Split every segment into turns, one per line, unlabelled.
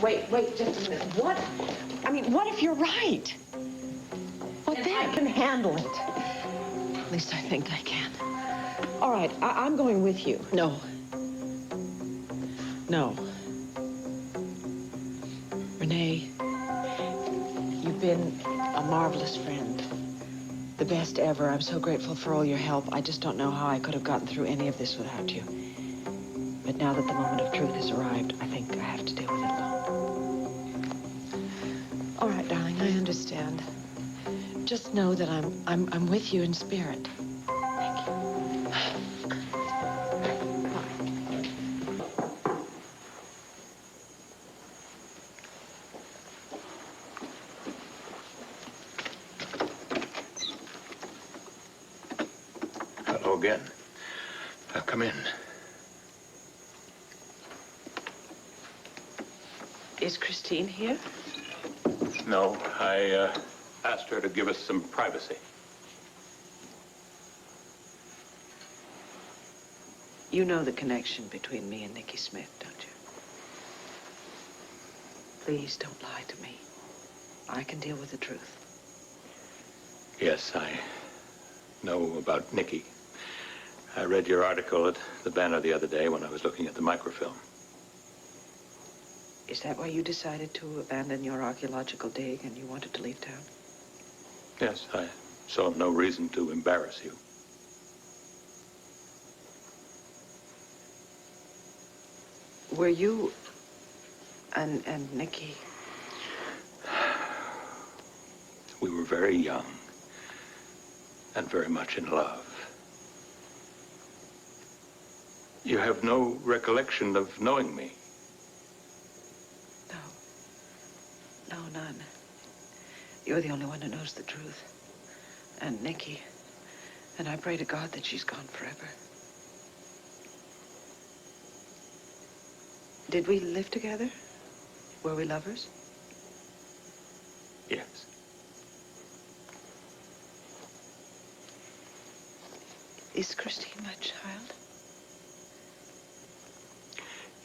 wait just a minute. What? I mean, what if you're right? What then? I can handle it. At least I think I can. All right, I'm going with you. No. No. Renee, you've been a marvelous friend. The best ever. I'm so grateful for all your help. I just don't know how I could have gotten through any of this without you. But now that the moment of truth has arrived, I think I have to deal with it alone. All right, darling, I understand. Just know that I'm with you in spirit. Thank you.
Hello again. Come in.
Is Christine here?
No, I asked her to give us some privacy.
You know the connection between me and Nikki Smith, don't you? Please don't lie to me. I can deal with the truth.
Yes, I know about Nikki. I read your article at the Banner the other day when I was looking at the microfilm.
Is that why you decided to abandon your archaeological dig and you wanted to leave town?
Yes, I saw no reason to embarrass you.
Were you and Nikki?
We were very young and very much in love. You have no recollection of knowing me?
No, none. You're the only one who knows the truth. And Nikki. And I pray to God that she's gone forever. Did we live together? Were we lovers?
Yes.
Is Christine my child?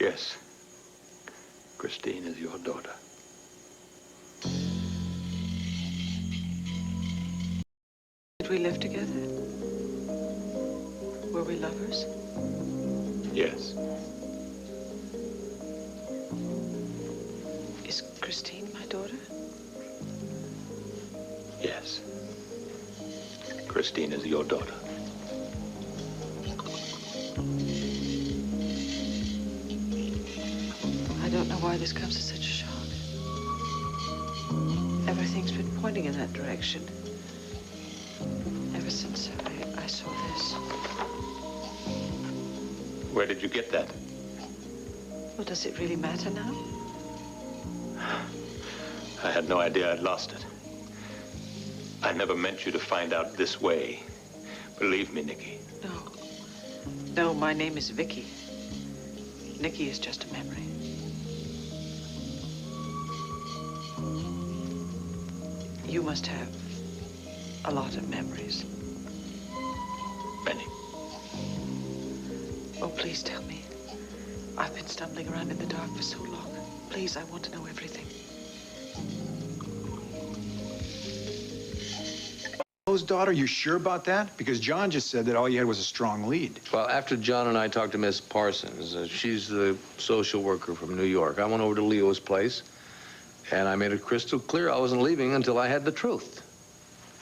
Yes. Christine is your daughter.
Did we live together? Were we lovers?
Yes.
Is Christine my daughter?
Yes. Christine is your daughter.
I don't know why this comes as such a shock. Everything's been pointing in that direction. Ever since I saw this.
Where did you get that?
Well, does it really matter now?
I had no idea I'd lost it. I never meant you to find out this way. Believe me, Nikki.
No. No, my name is Vicky. Nikki is just a memory. You must have a lot of memories.
Many.
Oh, please tell me. I've been stumbling around in the dark for so long. Please, I want to know everything.
Joe's daughter, you sure about that? Because John just said that all you had was a strong lead.
Well, after John and I talked to Miss Parsons, she's the social worker from New York, I went over to Leo's place, and I made it crystal clear I wasn't leaving until I had the truth.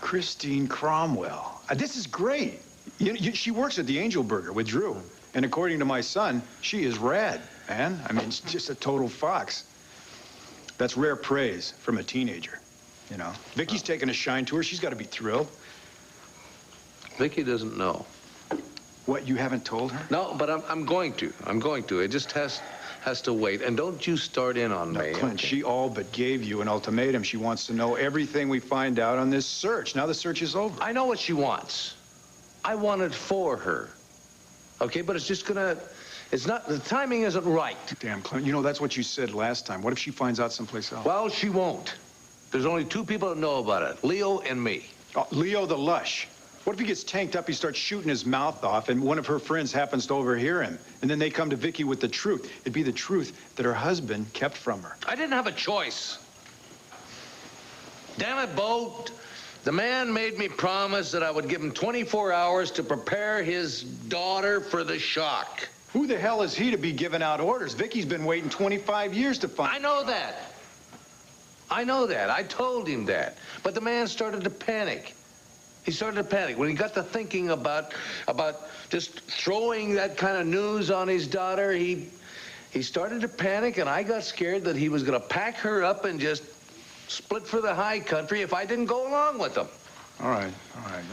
Christine Cromwell. This is great. She works at the Angel Burger with Drew. And according to my son, she is rad, man. I mean, she's just a total fox. That's rare praise from a teenager, you know. Vicky's taking a shine to her. She's got to be thrilled.
Vicky doesn't know.
What, you haven't told her?
No, but I'm going to. I'm going to. It just has to wait. And don't you start in on me.
Clint, okay? She all but gave you an ultimatum. She wants to know everything we find out on this search. Now the search is over.
I know what she wants. I want it for her. Okay, but it's just gonna... It's not... The timing isn't right.
Damn, Clint, you know, that's what you said last time. What if she finds out someplace else?
Well, she won't. There's only two people that know about it. Leo and me.
Oh, Leo the Lush. What if he gets tanked up, he starts shooting his mouth off, and one of her friends happens to overhear him? And then they come to Vicky with the truth. It'd be the truth that her husband kept from her.
I didn't have a choice. Damn it, Bo. The man made me promise that I would give him 24 hours to prepare his daughter for the shock.
Who the hell is he to be giving out orders? Vicky's been waiting 25 years to find...
I know that. I know that. I told him that. But the man started to panic. He started to panic. When he got to thinking about just throwing that kind of news on his daughter, he started to panic, and I got scared that he was going to pack her up and just split for the high country if I didn't go along with him.
All right.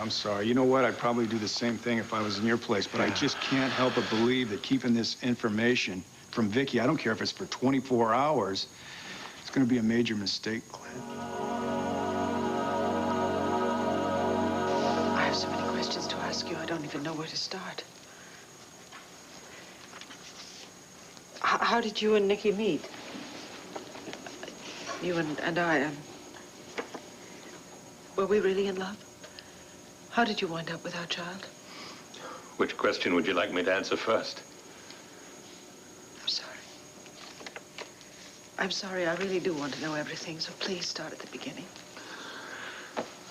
I'm sorry. You know what? I'd probably do the same thing if I was in your place, but I just can't help but believe that keeping this information from Vicky, I don't care if it's for 24 hours, it's going to be a major mistake, Clint.
I have so many questions to ask you, I don't even know where to start. How did you and Nikki meet? You and I, were we really in love? How did you wind up with our child?
Which question would you like me to answer first?
I'm sorry. I'm sorry, I really do want to know everything, so please start at the beginning.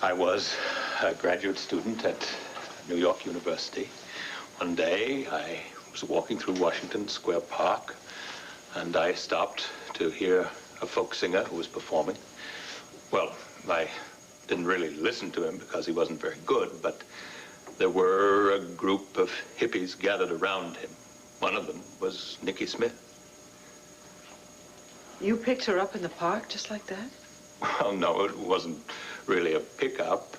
I was a graduate student at New York University. One day, I was walking through Washington Square Park, and I stopped to hear a folk singer who was performing. Well, I didn't really listen to him because he wasn't very good, but there were a group of hippies gathered around him. One of them was Nikki Smith.
You picked her up in the park just like that?
Well, no, it wasn't really a pickup.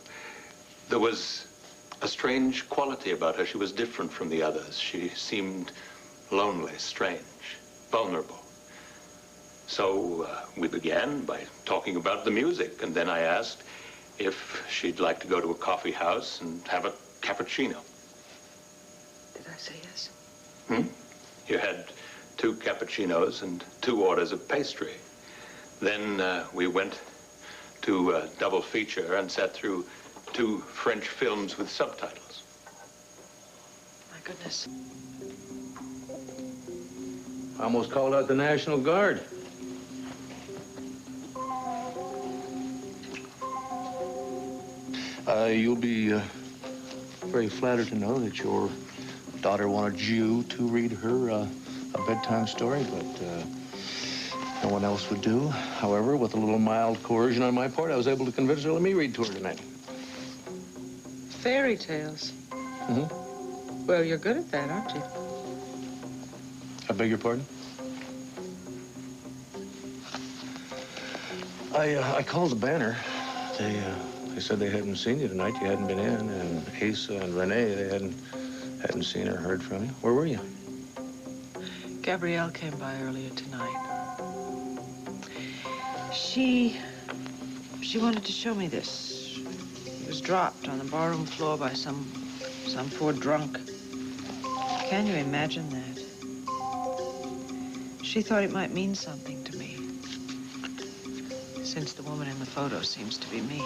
There was a strange quality about her. She was different from the others. She seemed lonely, strange, vulnerable. So we began by talking about the music, and then I asked if she'd like to go to a coffee house and have a cappuccino.
Did I say yes?
You had 2 cappuccinos and 2 orders of pastry. Then we went to a double feature and sat through 2 French films with subtitles.
My goodness.
I almost called out the National Guard. You'll be very flattered to know that your daughter wanted you to read her a bedtime story, but no one else would do. However, with a little mild coercion on my part, I was able to convince her to let me read to her tonight.
Fairy tales?
Mm-hmm.
Well, you're good at that, aren't you?
I beg your pardon? I called the Banner. They said they hadn't seen you tonight. You hadn't been in, and Asa and Renee, they hadn't seen or heard from you. Where were you?
Gabrielle came by earlier tonight. She wanted to show me this. It was dropped on the barroom floor by some poor drunk. Can you imagine that? She thought it might mean something to me, since the woman in the photo seems to be me.